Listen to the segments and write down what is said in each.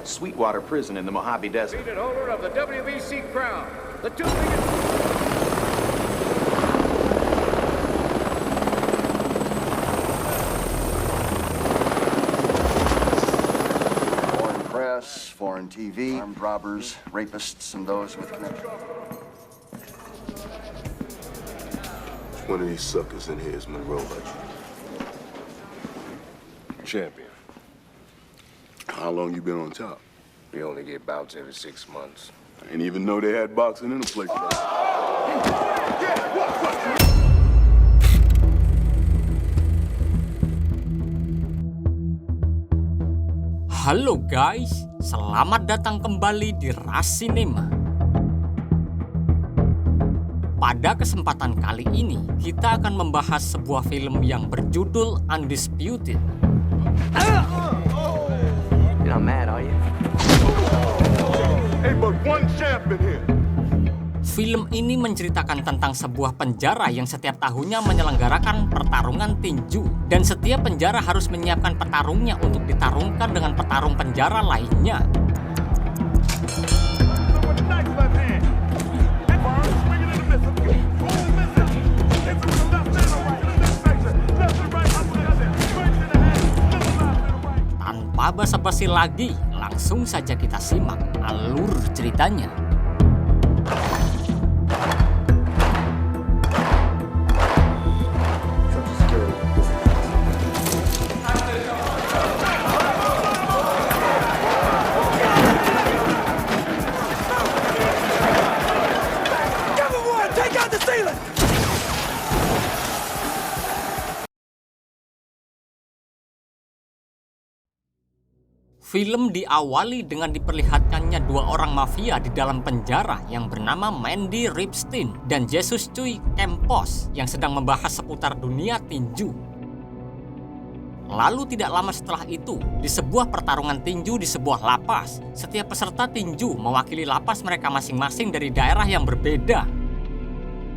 Sweetwater Prison in the Mojave Desert. Defeated holder of the WBC crown. The two biggest... Foreign press, foreign TV, armed robbers, rapists, and those with connections. One of these suckers in here is Monroe Legend. Champion. How long you been on top? We only get bouts every 6 months. I didn't even know they had boxing in the place. Halo guys, selamat datang kembali di Ras Cinema. Pada kesempatan kali ini, kita akan membahas sebuah film yang berjudul Undisputed. You're not mad, are you? Hey, but one champion here. Film ini menceritakan tentang sebuah penjara yang setiap tahunnya menyelenggarakan pertarungan tinju. Dan setiap penjara harus menyiapkan petarungnya untuk ditarungkan dengan petarung penjara lainnya. Tanpa basa-basi lagi, langsung saja kita simak alur ceritanya. Film diawali dengan diperlihatkannya dua orang mafia di dalam penjara yang bernama Mandy Ripstein dan Jesus Chuy Kempos yang sedang membahas seputar dunia tinju. Lalu tidak lama setelah itu, di sebuah pertarungan tinju di sebuah lapas, setiap peserta tinju mewakili lapas mereka masing-masing dari daerah yang berbeda.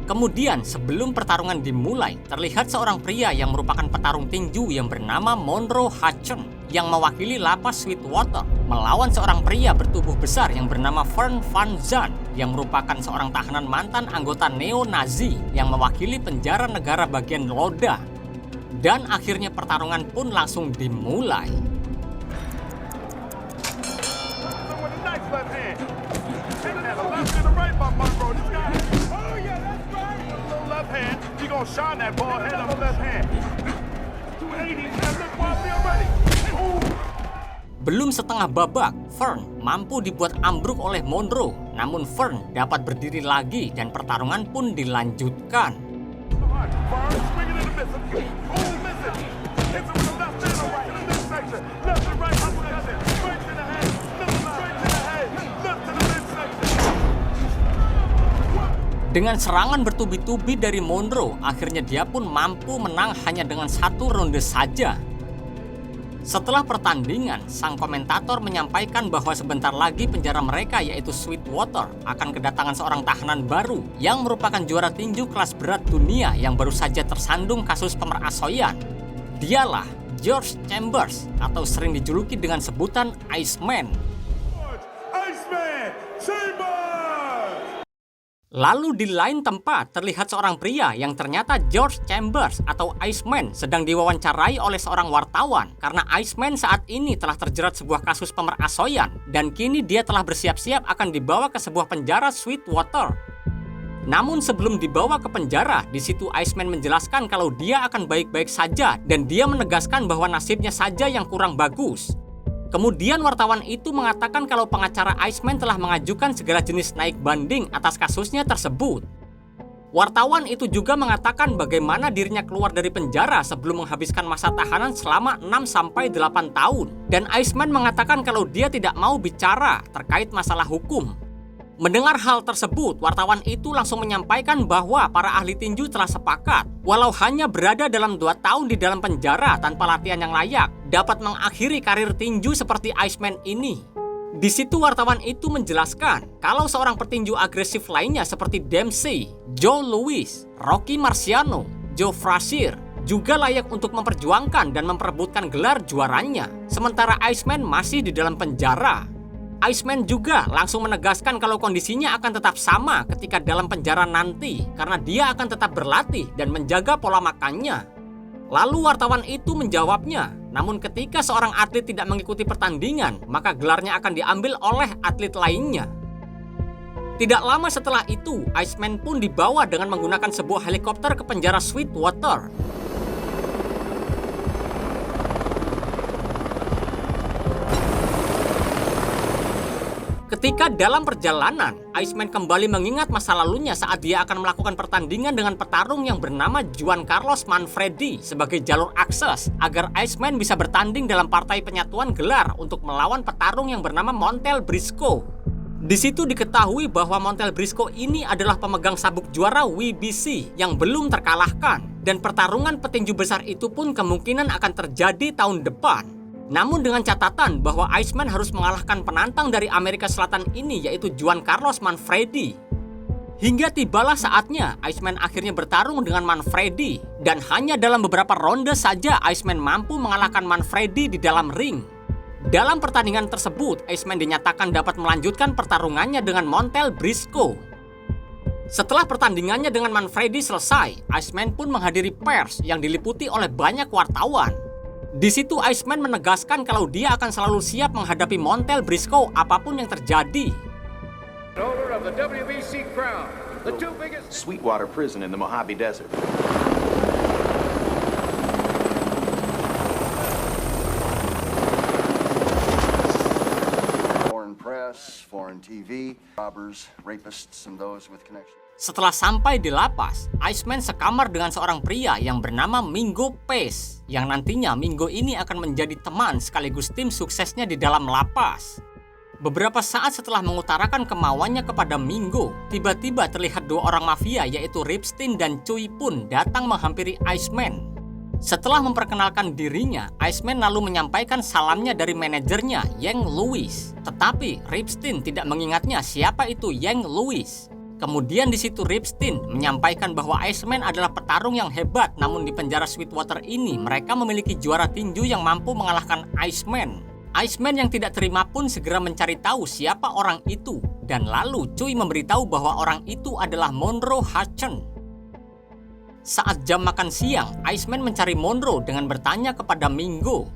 Kemudian sebelum pertarungan dimulai, terlihat seorang pria yang merupakan petarung tinju yang bernama Monroe Hutchins yang mewakili lapas Sweetwater melawan seorang pria bertubuh besar yang bernama Vern Van Zandt yang merupakan seorang tahanan mantan anggota neo-Nazi yang mewakili penjara negara bagian Loda. Dan akhirnya pertarungan pun langsung dimulai. Belum setengah babak, Vern mampu dibuat ambruk oleh Monroe. Namun Vern dapat berdiri lagi dan pertarungan pun dilanjutkan. Dengan serangan bertubi-tubi dari Monroe, akhirnya dia pun mampu menang hanya dengan 1 ronde saja. Setelah pertandingan, sang komentator menyampaikan bahwa sebentar lagi penjara mereka yaitu Sweetwater akan kedatangan seorang tahanan baru yang merupakan juara tinju kelas berat dunia yang baru saja tersandung kasus pemerasoyan. Dialah George Chambers atau sering dijuluki dengan sebutan Iceman. Lalu di lain tempat terlihat seorang pria yang ternyata George Chambers atau Iceman sedang diwawancarai oleh seorang wartawan karena Iceman saat ini telah terjerat sebuah kasus pemerasoyan dan kini dia telah bersiap-siap akan dibawa ke sebuah penjara Sweetwater. Namun sebelum dibawa ke penjara, di situ Iceman menjelaskan kalau dia akan baik-baik saja dan dia menegaskan bahwa nasibnya saja yang kurang bagus. Kemudian wartawan itu mengatakan kalau pengacara Iceman telah mengajukan segala jenis naik banding atas kasusnya tersebut. Wartawan itu juga mengatakan bagaimana dirinya keluar dari penjara sebelum menghabiskan masa tahanan selama 6-8 tahun. Dan Iceman mengatakan kalau dia tidak mau bicara terkait masalah hukum. Mendengar hal tersebut, wartawan itu langsung menyampaikan bahwa para ahli tinju telah sepakat, walau hanya berada dalam 2 tahun di dalam penjara tanpa latihan yang layak, dapat mengakhiri karir tinju seperti Iceman ini. Di situ wartawan itu menjelaskan kalau seorang petinju agresif lainnya seperti Dempsey, Joe Louis, Rocky Marciano, Joe Frazier juga layak untuk memperjuangkan dan memperebutkan gelar juaranya, sementara Iceman masih di dalam penjara. Iceman juga langsung menegaskan kalau kondisinya akan tetap sama ketika dalam penjara nanti karena dia akan tetap berlatih dan menjaga pola makannya. Lalu wartawan itu menjawabnya, namun ketika seorang atlet tidak mengikuti pertandingan, maka gelarnya akan diambil oleh atlet lainnya. Tidak lama setelah itu, Iceman pun dibawa dengan menggunakan sebuah helikopter ke penjara Sweetwater. Ketika dalam perjalanan, Iceman kembali mengingat masa lalunya saat dia akan melakukan pertandingan dengan petarung yang bernama Juan Carlos Manfredi sebagai jalur akses agar Iceman bisa bertanding dalam partai penyatuan gelar untuk melawan petarung yang bernama Montel Briscoe. Di situ diketahui bahwa Montel Briscoe ini adalah pemegang sabuk juara WBC yang belum terkalahkan dan pertarungan petinju besar itu pun kemungkinan akan terjadi tahun depan. Namun dengan catatan bahwa Iceman harus mengalahkan penantang dari Amerika Selatan ini yaitu Juan Carlos Manfredi. Hingga tibalah saatnya Iceman akhirnya bertarung dengan Manfredi dan hanya dalam beberapa ronde saja Iceman mampu mengalahkan Manfredi di dalam ring. Dalam pertandingan tersebut, Iceman dinyatakan dapat melanjutkan pertarungannya dengan Montel Briscoe. Setelah pertandingannya dengan Manfredi selesai, Iceman pun menghadiri pers yang diliputi oleh banyak wartawan. Di situ Iceman menegaskan kalau dia akan selalu siap menghadapi Montel Briscoe apapun yang terjadi. Owner of the WBC crown, the two biggest... Sweetwater Prison in the Mojave Desert. Foreign press, foreign TV, robbers, rapists, and those with connections. Setelah sampai di lapas, Iceman sekamar dengan seorang pria yang bernama Mingo Pace, yang nantinya Mingo ini akan menjadi teman sekaligus tim suksesnya di dalam lapas. Beberapa saat setelah mengutarakan kemauannya kepada Mingo, tiba-tiba terlihat dua orang mafia yaitu Ripstein dan Cui pun datang menghampiri Iceman. Setelah memperkenalkan dirinya, Iceman lalu menyampaikan salamnya dari manajernya, Yang Lewis. Tetapi Ripstein tidak mengingatnya siapa itu Yang Lewis. Kemudian di situ Ripstein menyampaikan bahwa Iceman adalah petarung yang hebat, namun di penjara Sweetwater ini mereka memiliki juara tinju yang mampu mengalahkan Iceman. Iceman yang tidak terima pun segera mencari tahu siapa orang itu, dan lalu Cui memberitahu bahwa orang itu adalah Monroe Hutchins. Saat jam makan siang, Iceman mencari Monroe dengan bertanya kepada Mingo.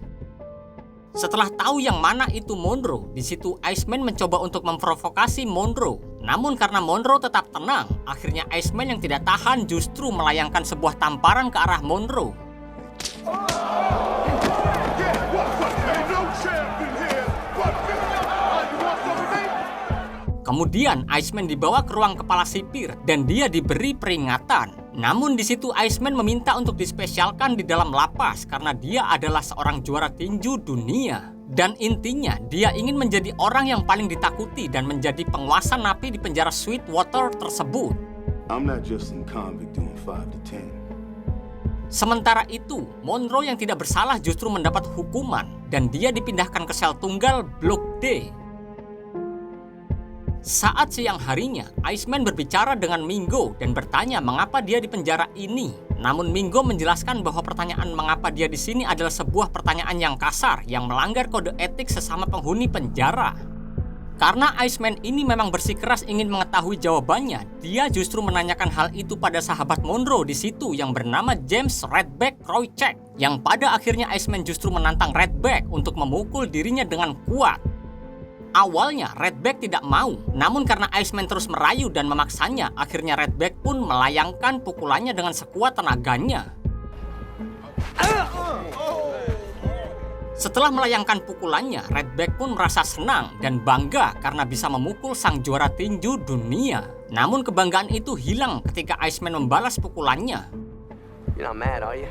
Setelah tahu yang mana itu Monroe, di situ Iceman mencoba untuk memprovokasi Monroe. Namun karena Monroe tetap tenang, akhirnya Iceman yang tidak tahan justru melayangkan sebuah tamparan ke arah Monroe. Kemudian Iceman dibawa ke ruang kepala sipir dan dia diberi peringatan. Namun di situ Iceman meminta untuk dispesialkan di dalam lapas karena dia adalah seorang juara tinju dunia. Dan intinya dia ingin menjadi orang yang paling ditakuti dan menjadi penguasa napi di penjara Sweetwater tersebut. I'm not just some convict doing 5 to 10. Sementara itu, Monroe yang tidak bersalah justru mendapat hukuman dan dia dipindahkan ke sel tunggal Blok D. Saat siang harinya, Iceman berbicara dengan Mingo dan bertanya mengapa dia di penjara ini. Namun Mingo menjelaskan bahwa pertanyaan mengapa dia di sini adalah sebuah pertanyaan yang kasar yang melanggar kode etik sesama penghuni penjara. Karena Iceman ini memang bersikeras ingin mengetahui jawabannya, dia justru menanyakan hal itu pada sahabat Monroe di situ yang bernama James Redback Kroichek, yang pada akhirnya Iceman justru menantang Redback untuk memukul dirinya dengan kuat. Awalnya Redback tidak mau, namun karena Iceman terus merayu dan memaksanya, akhirnya Redback pun melayangkan pukulannya dengan sekuat tenaganya. Setelah melayangkan pukulannya, Redback pun merasa senang dan bangga karena bisa memukul sang juara tinju dunia. Namun kebanggaan itu hilang ketika Iceman membalas pukulannya. You're not mad, are you?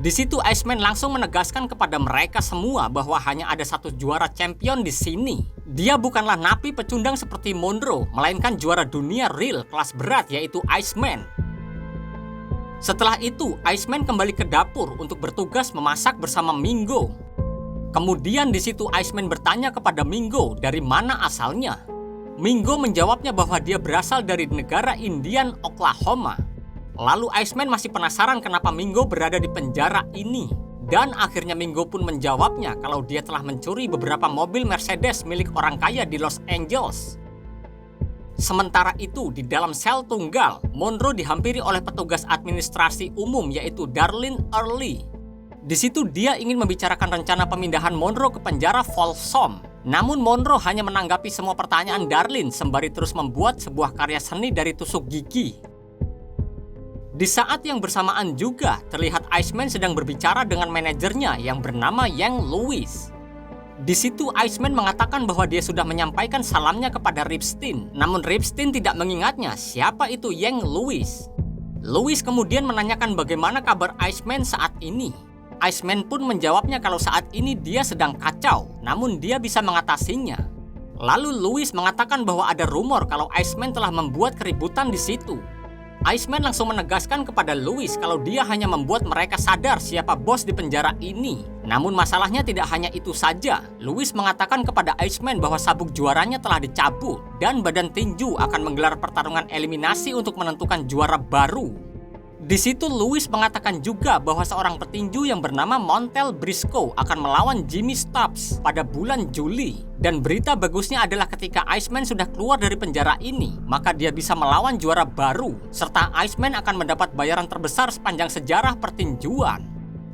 Di situ Iceman langsung menegaskan kepada mereka semua bahwa hanya ada satu juara champion di sini. Dia bukanlah napi pecundang seperti Monroe, melainkan juara dunia real kelas berat yaitu Iceman. Setelah itu, Iceman kembali ke dapur untuk bertugas memasak bersama Mingo. Kemudian di situ Iceman bertanya kepada Mingo dari mana asalnya. Mingo menjawabnya bahwa dia berasal dari negara Indian, Oklahoma. Lalu Iceman masih penasaran kenapa Mingo berada di penjara ini. Dan akhirnya Mingo pun menjawabnya kalau dia telah mencuri beberapa mobil Mercedes milik orang kaya di Los Angeles. Sementara itu, di dalam sel tunggal, Monroe dihampiri oleh petugas administrasi umum yaitu Darlene Early. Di situ dia ingin membicarakan rencana pemindahan Monroe ke penjara Folsom. Namun Monroe hanya menanggapi semua pertanyaan Darlene sembari terus membuat sebuah karya seni dari tusuk gigi. Di saat yang bersamaan juga, terlihat Iceman sedang berbicara dengan manajernya yang bernama Yang Lewis. Di situ Iceman mengatakan bahwa dia sudah menyampaikan salamnya kepada Ripstein, namun Ripstein tidak mengingatnya siapa itu Yang Lewis. Lewis kemudian menanyakan bagaimana kabar Iceman saat ini. Iceman pun menjawabnya kalau saat ini dia sedang kacau, namun dia bisa mengatasinya. Lalu Lewis mengatakan bahwa ada rumor kalau Iceman telah membuat keributan di situ. Iceman langsung menegaskan kepada Lewis kalau dia hanya membuat mereka sadar siapa bos di penjara ini. Namun masalahnya tidak hanya itu saja. Lewis mengatakan kepada Iceman bahwa sabuk juaranya telah dicabut dan badan tinju akan menggelar pertarungan eliminasi untuk menentukan juara baru. Di situ Lewis mengatakan juga bahwa seorang petinju yang bernama Montel Briscoe akan melawan Jimmy Stubbs pada bulan Juli. Dan berita bagusnya adalah ketika Iceman sudah keluar dari penjara ini, maka dia bisa melawan juara baru, serta Iceman akan mendapat bayaran terbesar sepanjang sejarah pertinjuan.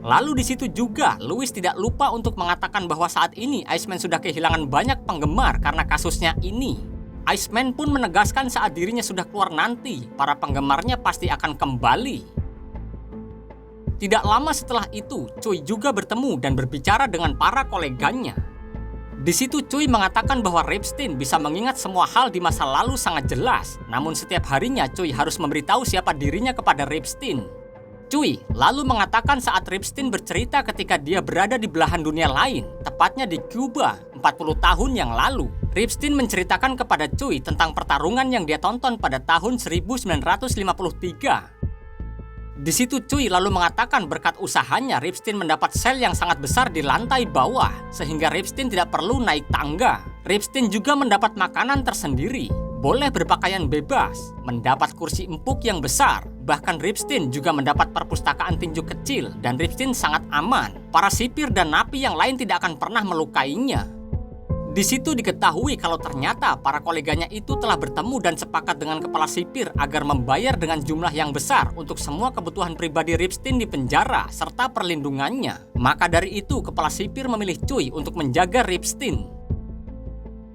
Lalu di situ juga, Lewis tidak lupa untuk mengatakan bahwa saat ini Iceman sudah kehilangan banyak penggemar karena kasusnya ini. Iceman pun menegaskan saat dirinya sudah keluar nanti, para penggemarnya pasti akan kembali. Tidak lama setelah itu, Choi juga bertemu dan berbicara dengan para koleganya. Di situ Choi mengatakan bahwa Ripstein bisa mengingat semua hal di masa lalu sangat jelas, namun setiap harinya Choi harus memberitahu siapa dirinya kepada Ripstein. Choi lalu mengatakan saat Ripstein bercerita ketika dia berada di belahan dunia lain, tepatnya di Cuba, 40 tahun yang lalu. Ripstein menceritakan kepada Choi tentang pertarungan yang dia tonton pada tahun 1953. Di situ Choi lalu mengatakan berkat usahanya Ripstein mendapat sel yang sangat besar di lantai bawah, sehingga Ripstein tidak perlu naik tangga. Ripstein juga mendapat makanan tersendiri, boleh berpakaian bebas, mendapat kursi empuk yang besar. Bahkan Ripstein juga mendapat perpustakaan tinju kecil dan Ripstein sangat aman. Para sipir dan napi yang lain tidak akan pernah melukainya. Di situ diketahui kalau ternyata para koleganya itu telah bertemu dan sepakat dengan kepala sipir agar membayar dengan jumlah yang besar untuk semua kebutuhan pribadi Ripstein di penjara serta perlindungannya. Maka dari itu kepala sipir memilih Choi untuk menjaga Ripstein.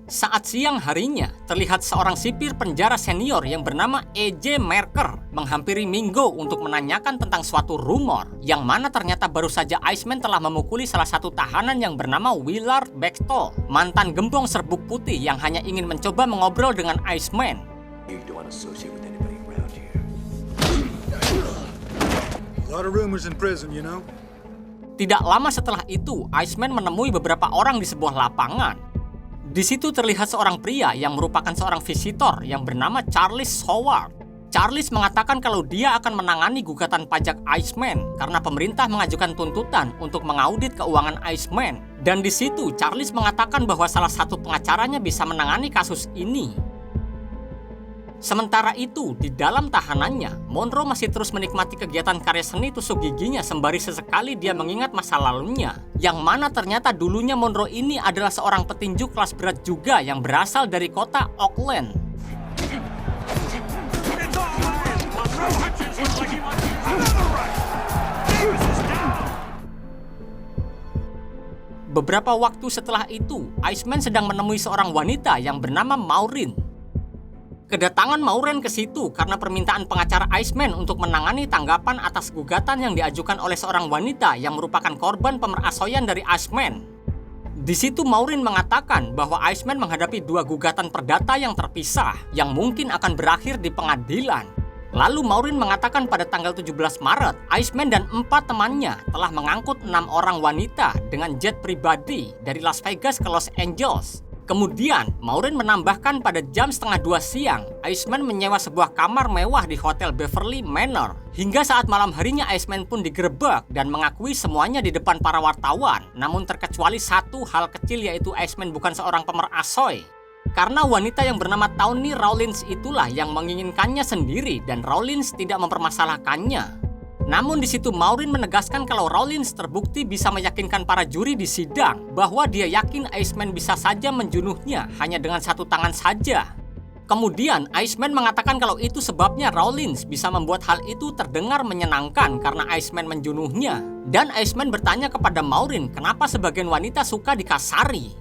Saat siang harinya, terlihat seorang sipir penjara senior yang bernama E.J. Merker menghampiri Mingo untuk menanyakan tentang suatu rumor, yang mana ternyata baru saja Iceman telah memukuli salah satu tahanan yang bernama Willard Bechtel, mantan gembong serbuk putih yang hanya ingin mencoba mengobrol dengan Iceman. You don't want to associate with anybody around here. A lot of rumors in prison, you know. Tidak lama setelah itu, Iceman menemui beberapa orang di sebuah lapangan. Di situ terlihat seorang pria yang merupakan seorang visitor yang bernama Charles Howard. Charles mengatakan kalau dia akan menangani gugatan pajak Iceman karena pemerintah mengajukan tuntutan untuk mengaudit keuangan Iceman. Dan di situ Charles mengatakan bahwa salah satu pengacaranya bisa menangani kasus ini. Sementara itu, di dalam tahanannya, Monroe masih terus menikmati kegiatan karya seni tusuk giginya sembari sesekali dia mengingat masa lalunya. Yang mana ternyata dulunya Monroe ini adalah seorang petinju kelas berat juga yang berasal dari kota Oakland. Beberapa waktu setelah itu, Iceman sedang menemui seorang wanita yang bernama Maureen. Kedatangan Maureen ke situ karena permintaan pengacara Iceman untuk menangani tanggapan atas gugatan yang diajukan oleh seorang wanita yang merupakan korban pemerasoyan dari Iceman. Di situ Maureen mengatakan bahwa Iceman menghadapi dua gugatan perdata yang terpisah yang mungkin akan berakhir di pengadilan. Lalu Maureen mengatakan pada tanggal 17 Maret, Iceman dan 4 temannya telah mengangkut 6 orang wanita dengan jet pribadi dari Las Vegas ke Los Angeles. Kemudian, Maureen menambahkan pada jam 1:30 siang, Iceman menyewa sebuah kamar mewah di Hotel Beverly Manor. Hingga saat malam harinya, Iceman pun digerebek dan mengakui semuanya di depan para wartawan. Namun terkecuali satu hal kecil, yaitu Iceman bukan seorang pemerasoy. Karena wanita yang bernama Tawny Rawlins itulah yang menginginkannya sendiri dan Rawlins tidak mempermasalahkannya. Namun di situ Maureen menegaskan kalau Rawlins terbukti bisa meyakinkan para juri di sidang bahwa dia yakin Iceman bisa saja menjunuhnya hanya dengan satu tangan saja. Kemudian Iceman mengatakan kalau itu sebabnya Rawlins bisa membuat hal itu terdengar menyenangkan karena Iceman menjunuhnya. Dan Iceman bertanya kepada Maureen kenapa sebagian wanita suka dikasari.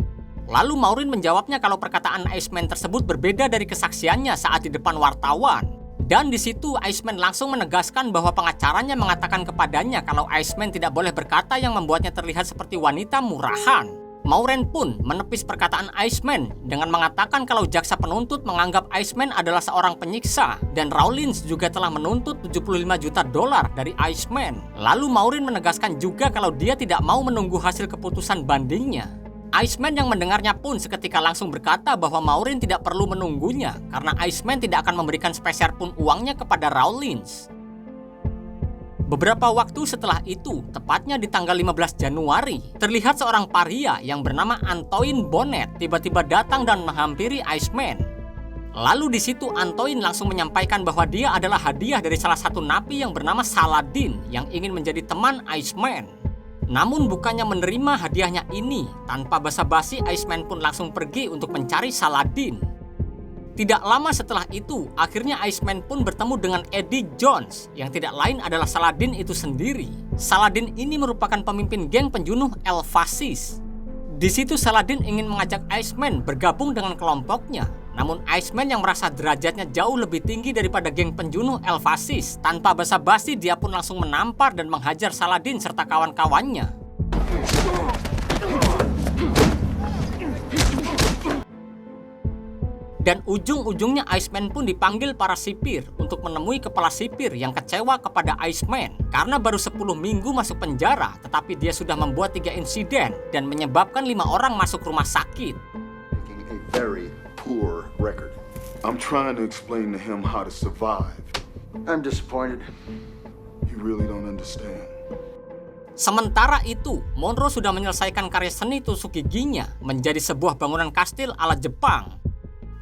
Lalu Maureen menjawabnya kalau perkataan Iceman tersebut berbeda dari kesaksiannya saat di depan wartawan. Dan di situ Iceman langsung menegaskan bahwa pengacaranya mengatakan kepadanya kalau Iceman tidak boleh berkata yang membuatnya terlihat seperti wanita murahan. Maureen pun menepis perkataan Iceman dengan mengatakan kalau jaksa penuntut menganggap Iceman adalah seorang penyiksa dan Rawlins juga telah menuntut $75 juta dari Iceman. Lalu Maureen menegaskan juga kalau dia tidak mau menunggu hasil keputusan bandingnya. Iceman yang mendengarnya pun seketika langsung berkata bahwa Maureen tidak perlu menunggunya karena Iceman tidak akan memberikan sepeser pun uangnya kepada Rawlins. Beberapa waktu setelah itu, tepatnya di tanggal 15 Januari, terlihat seorang paria yang bernama Antoine Bonnet tiba-tiba datang dan menghampiri Iceman. Lalu di situ Antoine langsung menyampaikan bahwa dia adalah hadiah dari salah satu napi yang bernama Saladin yang ingin menjadi teman Iceman. Namun bukannya menerima hadiahnya ini, tanpa basa-basi Iceman pun langsung pergi untuk mencari Saladin. Tidak lama setelah itu, akhirnya Iceman pun bertemu dengan Eddie Jones, yang tidak lain adalah Saladin itu sendiri. Saladin ini merupakan pemimpin geng penjunuh El Fasis. Di situ Saladin ingin mengajak Iceman bergabung dengan kelompoknya. Namun Iceman yang merasa derajatnya jauh lebih tinggi daripada geng penjunuh El Fasis, tanpa basa-basi dia pun langsung menampar dan menghajar Saladin serta kawan-kawannya. Dan ujung-ujungnya Iceman pun dipanggil para sipir untuk menemui kepala sipir yang kecewa kepada Iceman karena baru 10 minggu masuk penjara tetapi dia sudah membuat 3 insiden dan menyebabkan 5 orang masuk rumah sakit. Making a very poor record. I'm trying to explain to him how to survive. I'm disappointed. You really don't understand. Sementara itu, Monroe sudah menyelesaikan karya seni tusuk giginya menjadi sebuah bangunan kastil ala Jepang.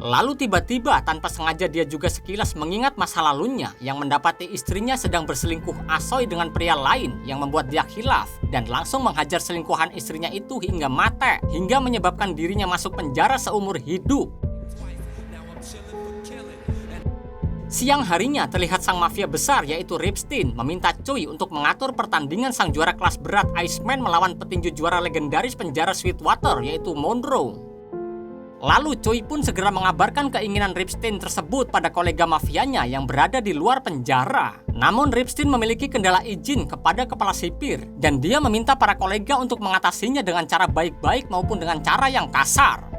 Lalu tiba-tiba tanpa sengaja dia juga sekilas mengingat masa lalunya yang mendapati istrinya sedang berselingkuh asoy dengan pria lain yang membuat dia khilaf dan langsung menghajar selingkuhan istrinya itu hingga mati hingga menyebabkan dirinya masuk penjara seumur hidup. Siang harinya terlihat sang mafia besar yaitu Ripstein meminta Choi untuk mengatur pertandingan sang juara kelas berat Iceman melawan petinju juara legendaris penjara Sweetwater yaitu Monroe. Lalu Choi pun segera mengabarkan keinginan Ripstein tersebut pada kolega mafianya yang berada di luar penjara. Namun Ripstein memiliki kendala izin kepada kepala sipir dan dia meminta para kolega untuk mengatasinya dengan cara baik-baik maupun dengan cara yang kasar.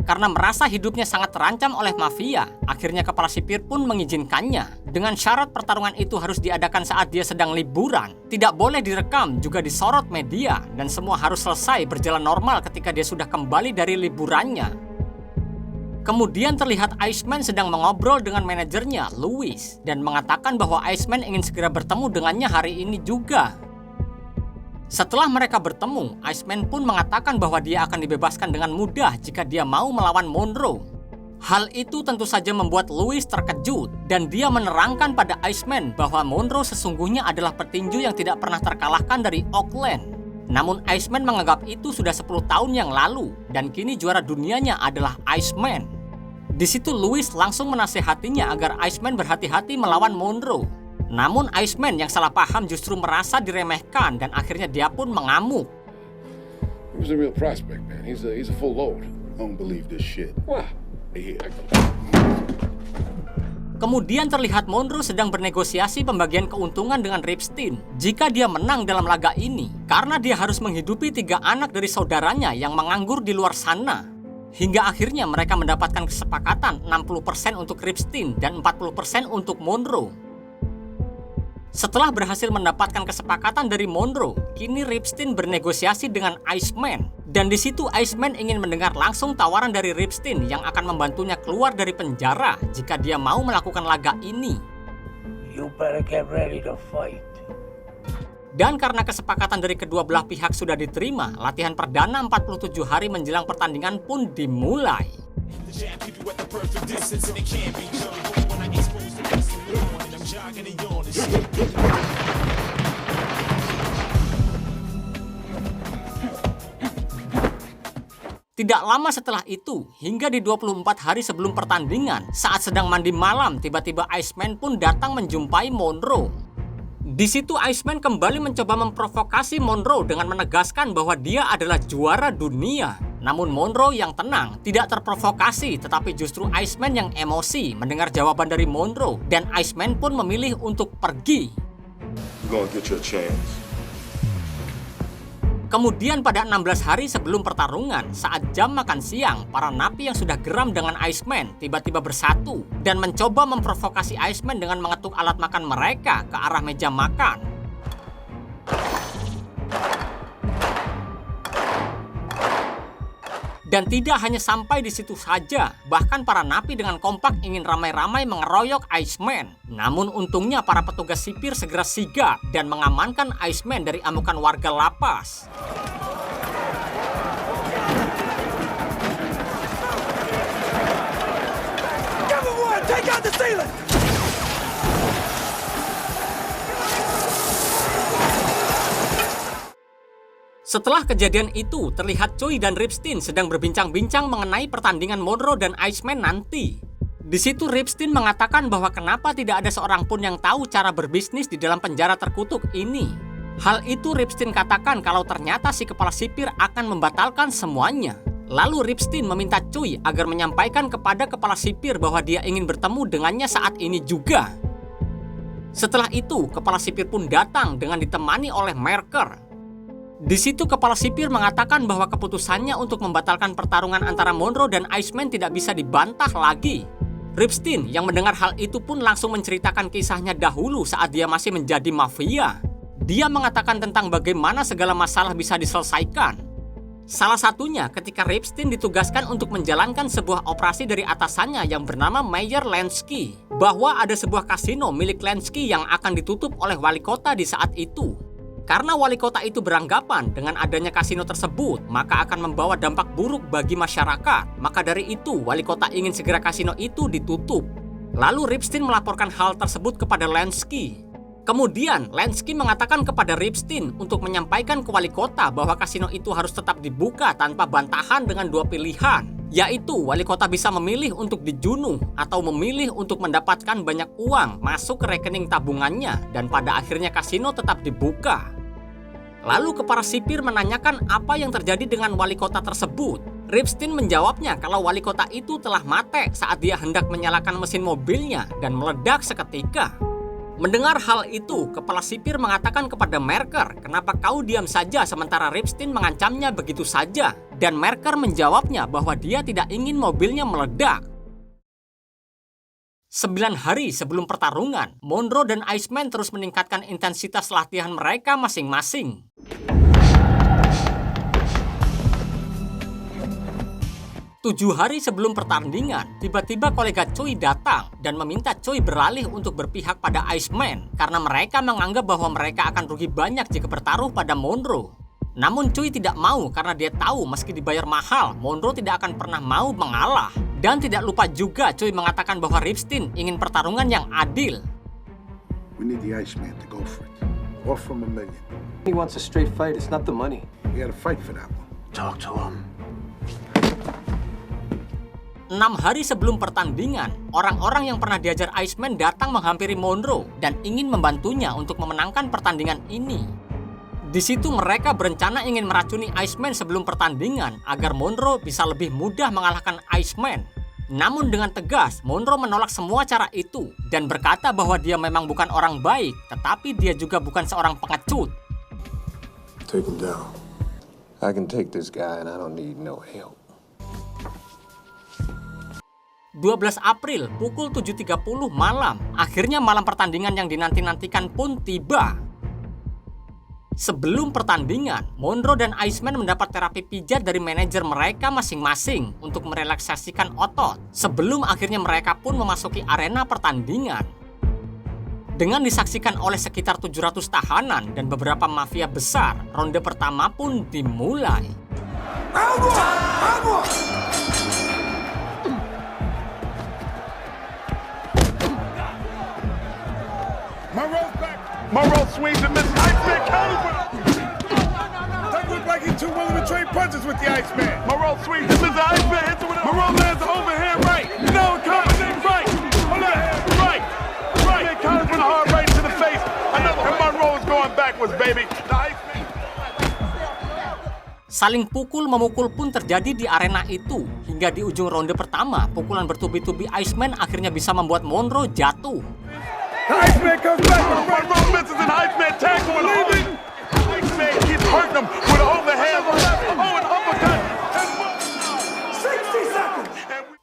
Karena merasa hidupnya sangat terancam oleh mafia, akhirnya kepala sipir pun mengizinkannya. Dengan syarat pertarungan itu harus diadakan saat dia sedang liburan, tidak boleh direkam, juga disorot media, dan semua harus selesai berjalan normal ketika dia sudah kembali dari liburannya. Kemudian terlihat Iceman sedang mengobrol dengan manajernya, Louis, dan mengatakan bahwa Iceman ingin segera bertemu dengannya hari ini juga. Setelah mereka bertemu, Iceman pun mengatakan bahwa dia akan dibebaskan dengan mudah jika dia mau melawan Monroe. Hal itu tentu saja membuat Louis terkejut dan dia menerangkan pada Iceman bahwa Monroe sesungguhnya adalah petinju yang tidak pernah terkalahkan dari Oakland. Namun Iceman menganggap itu sudah 10 tahun yang lalu dan kini juara dunianya adalah Iceman. Di situ Louis langsung menasehatinya agar Iceman berhati-hati melawan Monroe. Namun Iceman yang salah paham justru merasa diremehkan dan akhirnya dia pun mengamuk. He was a real prospect, man. He's a full load. I don't believe this shit. Why? Yeah. Kemudian terlihat Monroe sedang bernegosiasi pembagian keuntungan dengan Ripstein jika dia menang dalam laga ini, karena dia harus menghidupi 3 anak dari saudaranya yang menganggur di luar sana. Hingga akhirnya mereka mendapatkan kesepakatan 60% untuk Ripstein dan 40% untuk Monroe. Setelah berhasil mendapatkan kesepakatan dari Monroe, kini Ripstein bernegosiasi dengan Iceman. Dan di situ Iceman ingin mendengar langsung tawaran dari Ripstein yang akan membantunya keluar dari penjara jika dia mau melakukan laga ini. You better get ready to fight. Dan karena kesepakatan dari kedua belah pihak sudah diterima, latihan perdana 47 hari menjelang pertandingan pun dimulai. Tidak lama setelah itu, hingga di 24 hari sebelum pertandingan, saat sedang mandi malam, tiba-tiba Iceman pun datang menjumpai Monroe. Di situ Iceman kembali mencoba memprovokasi Monroe dengan menegaskan bahwa dia adalah juara dunia. Namun Monroe yang tenang, tidak terprovokasi, tetapi justru Iceman yang emosi mendengar jawaban dari Monroe, dan Iceman pun memilih untuk pergi. You're gonna get your chance. Kemudian pada 16 hari sebelum pertarungan, saat jam makan siang, para napi yang sudah geram dengan Iceman tiba-tiba bersatu dan mencoba memprovokasi Iceman dengan mengetuk alat makan mereka ke arah meja makan. Dan tidak hanya sampai di situ saja, bahkan para napi dengan kompak ingin ramai-ramai mengeroyok Iceman. Namun untungnya para petugas sipir segera sigap dan mengamankan Iceman dari amukan warga lapas. Setelah kejadian itu, terlihat Choi dan Ripstein sedang berbincang-bincang mengenai pertandingan Monroe dan Iceman nanti. Di situ Ripstein mengatakan bahwa kenapa tidak ada seorang pun yang tahu cara berbisnis di dalam penjara terkutuk ini. Hal itu Ripstein katakan kalau ternyata si kepala sipir akan membatalkan semuanya. Lalu Ripstein meminta Choi agar menyampaikan kepada kepala sipir bahwa dia ingin bertemu dengannya saat ini juga. Setelah itu, kepala sipir pun datang dengan ditemani oleh Mercer. Di situ kepala sipir mengatakan bahwa keputusannya untuk membatalkan pertarungan antara Monroe dan Iceman tidak bisa dibantah lagi. Ripstein yang mendengar hal itu pun langsung menceritakan kisahnya dahulu saat dia masih menjadi mafia. Dia mengatakan tentang bagaimana segala masalah bisa diselesaikan. Salah satunya ketika Ripstein ditugaskan untuk menjalankan sebuah operasi dari atasannya yang bernama Meyer Lansky, bahwa ada sebuah kasino milik Lansky yang akan ditutup oleh wali kota di saat itu. Karena wali kota itu beranggapan dengan adanya kasino tersebut, maka akan membawa dampak buruk bagi masyarakat. Maka dari itu, wali kota ingin segera kasino itu ditutup. Lalu Ripstein melaporkan hal tersebut kepada Lansky. Kemudian, Lansky mengatakan kepada Ripstein untuk menyampaikan ke wali kota bahwa kasino itu harus tetap dibuka tanpa bantahan dengan dua pilihan. Yaitu, wali kota bisa memilih untuk dijunuh atau memilih untuk mendapatkan banyak uang masuk ke rekening tabungannya dan pada akhirnya kasino tetap dibuka. Lalu kepala sipir menanyakan apa yang terjadi dengan wali kota tersebut. Ripstein menjawabnya kalau wali kota itu telah mati saat dia hendak menyalakan mesin mobilnya dan meledak seketika. Mendengar hal itu, kepala sipir mengatakan kepada Mercer, kenapa kau diam saja sementara Ripstein mengancamnya begitu saja? Dan Mercer menjawabnya bahwa dia tidak ingin mobilnya meledak. 9 hari sebelum pertarungan, Monroe dan Iceman terus meningkatkan intensitas latihan mereka masing-masing. 7 hari sebelum pertandingan, tiba-tiba kolega Choi datang dan meminta Choi beralih untuk berpihak pada Iceman karena mereka menganggap bahwa mereka akan rugi banyak jika bertaruh pada Monroe. Namun Choi tidak mau karena dia tahu meski dibayar mahal, Monroe tidak akan pernah mau mengalah. Dan tidak lupa juga Choi mengatakan bahwa Ripstein ingin pertarungan yang adil. We need the Iceman to go for it. Offer him $1 million. He wants a straight fight. It's not the money. We gotta fight for that one. Talk to him. 6 hari sebelum pertandingan, orang-orang yang pernah diajar Iceman datang menghampiri Monroe dan ingin membantunya untuk memenangkan pertandingan ini. Di situ mereka berencana ingin meracuni Iceman sebelum pertandingan agar Monroe bisa lebih mudah mengalahkan Iceman. Namun dengan tegas, Monroe menolak semua cara itu dan berkata bahwa dia memang bukan orang baik, tetapi dia juga bukan seorang pengecut. Take him down. I can take this guy and I don't need no help. 12 April pukul 7.30 malam, akhirnya malam pertandingan yang dinanti-nantikan pun tiba. Sebelum pertandingan, Monroe dan Iceman mendapat terapi pijat dari manajer mereka masing-masing untuk merelaksasikan otot. Sebelum akhirnya mereka pun memasuki arena pertandingan. Dengan disaksikan oleh sekitar 700 tahanan dan beberapa mafia besar, ronde pertama pun dimulai. Monroe's back. Monroe swings and misses. Iceman counters with Doesn't look like he's too willing to trade punches with the Iceman. Monroe swings and misses. Iceman hits it with a... Monroe lands an overhand right. No, combination right. Hold on. Right. Iceman counters with a hard right to the face. Another. And Monroe is going backwards, baby. The Iceman... Saling pukul-memukul pun terjadi di arena itu. Hingga di ujung ronde pertama, pukulan bertubi-tubi Iceman akhirnya bisa membuat Monroe jatuh. The Iceman comes back. Monroe misses and Iceman tags him with a lead. Iceman keeps hurting him with an overhand left. Oh, an uppercut. 60 seconds.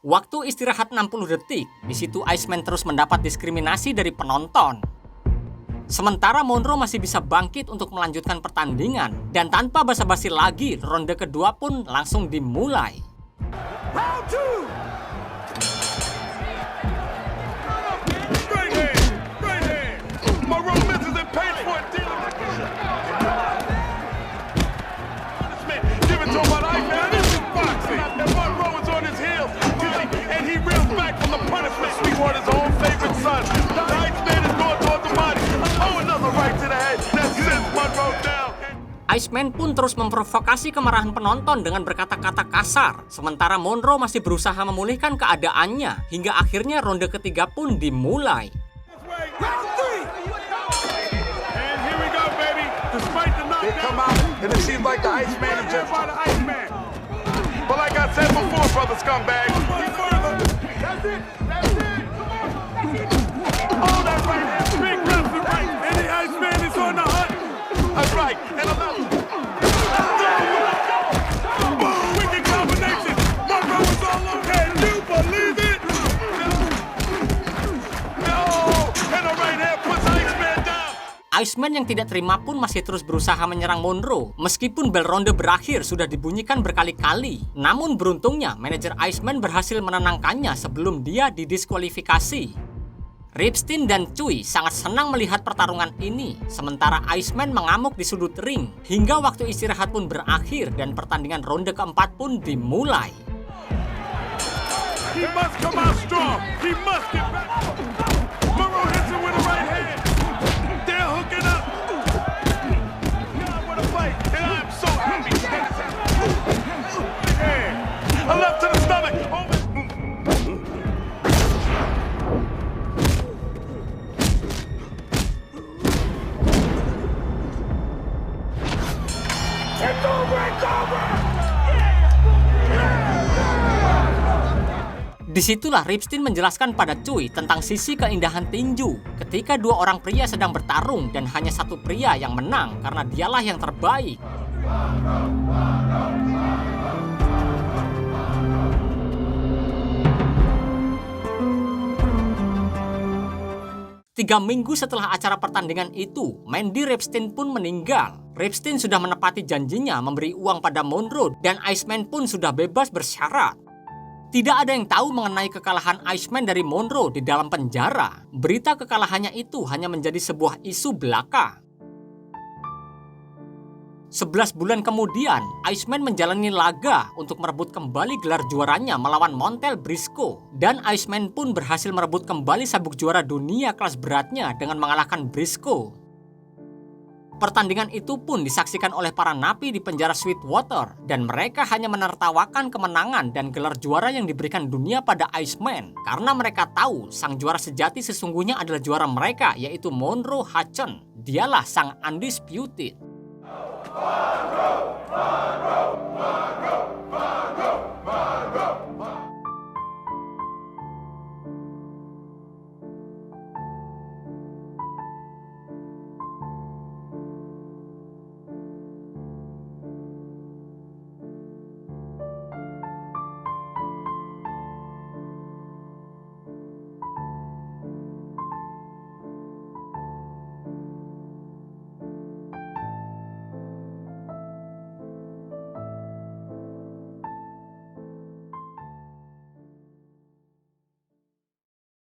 Waktu istirahat 60 detik. Di situ Iceman terus mendapat diskriminasi dari penonton. Sementara Monroe masih bisa bangkit untuk melanjutkan pertandingan. Dan tanpa basa-basi lagi, ronde kedua pun langsung dimulai. Round 2. Right hand. Monroe misses and pays for it. Give it to him on Iceman. This is boxing. And Monroe is on his heels. And he reels back from the punishment. He won his own favorite son. The Iceman is going towards the body. Oh, another right to the head. That sends Monroe down. Iceman pun terus memprovokasi kemarahan penonton dengan berkata-kata kasar. Sementara Monroe masih berusaha memulihkan keadaannya. Hingga akhirnya ronde ketiga pun dimulai. Round 3. And here we go, baby. Despite the knockdown, They come out, and it seems like the Iceman is just by the Iceman. But like I said before, brother scumbag. That's it. Oh, that's right. Big left and right. And the Iceman is on the hunt. That's right. And another. Boom, wicked combination. Monroe is all over. Can you believe it? No. And the right hand puts Iceman down. Iceman yang tidak terima pun masih terus berusaha menyerang Monroe. Meskipun bel ronde berakhir sudah dibunyikan berkali-kali. Namun beruntungnya manajer Iceman berhasil menenangkannya sebelum dia didiskualifikasi. Ripstein dan Tsui sangat senang melihat pertarungan ini. Sementara Iceman mengamuk di sudut ring. Hingga waktu istirahat pun berakhir dan pertandingan ronde keempat pun dimulai. He must come out strong. He must get back. Monroe hits him with a right hand. They're hooking up. God, what a fight. And I'm so happy. A left to the stomach. Oh. It's over. Disitulah Ripstein menjelaskan pada Tsui tentang sisi keindahan tinju. Ketika dua orang pria sedang bertarung dan hanya satu pria yang menang karena dialah yang terbaik. Tiga minggu setelah acara pertandingan itu, Mandy Ripstein pun meninggal. Ripstein sudah menepati janjinya memberi uang pada Monroe dan Iceman pun sudah bebas bersyarat. Tidak ada yang tahu mengenai kekalahan Iceman dari Monroe di dalam penjara. Berita kekalahannya itu hanya menjadi sebuah isu belaka. 11 bulan kemudian, Iceman menjalani laga untuk merebut kembali gelar juaranya melawan Montel Briscoe. Dan Iceman pun berhasil merebut kembali sabuk juara dunia kelas beratnya dengan mengalahkan Briscoe. Pertandingan itu pun disaksikan oleh para napi di penjara Sweetwater. Dan mereka hanya menertawakan kemenangan dan gelar juara yang diberikan dunia pada Iceman. Karena mereka tahu sang juara sejati sesungguhnya adalah juara mereka, yaitu Monroe Hudson. Dialah sang undisputed.